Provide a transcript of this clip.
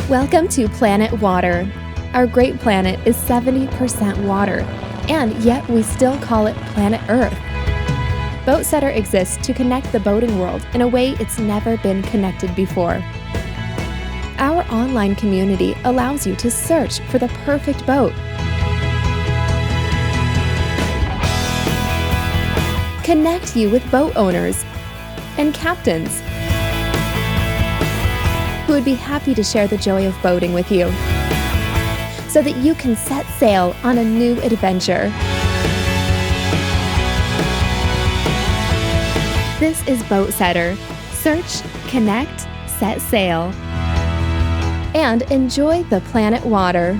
Welcome to Planet Water. Our great planet is 70% water, and yet we still call it Planet Earth. Boatsetter exists to connect the boating world in a way it's never been connected before. Our online community allows you to search for the perfect boat, connect you with boat owners and captains who would be happy to share the joy of boating with you so that you can set sail on a new adventure. This is Boatsetter. Search, connect, set sail, and enjoy the planet water.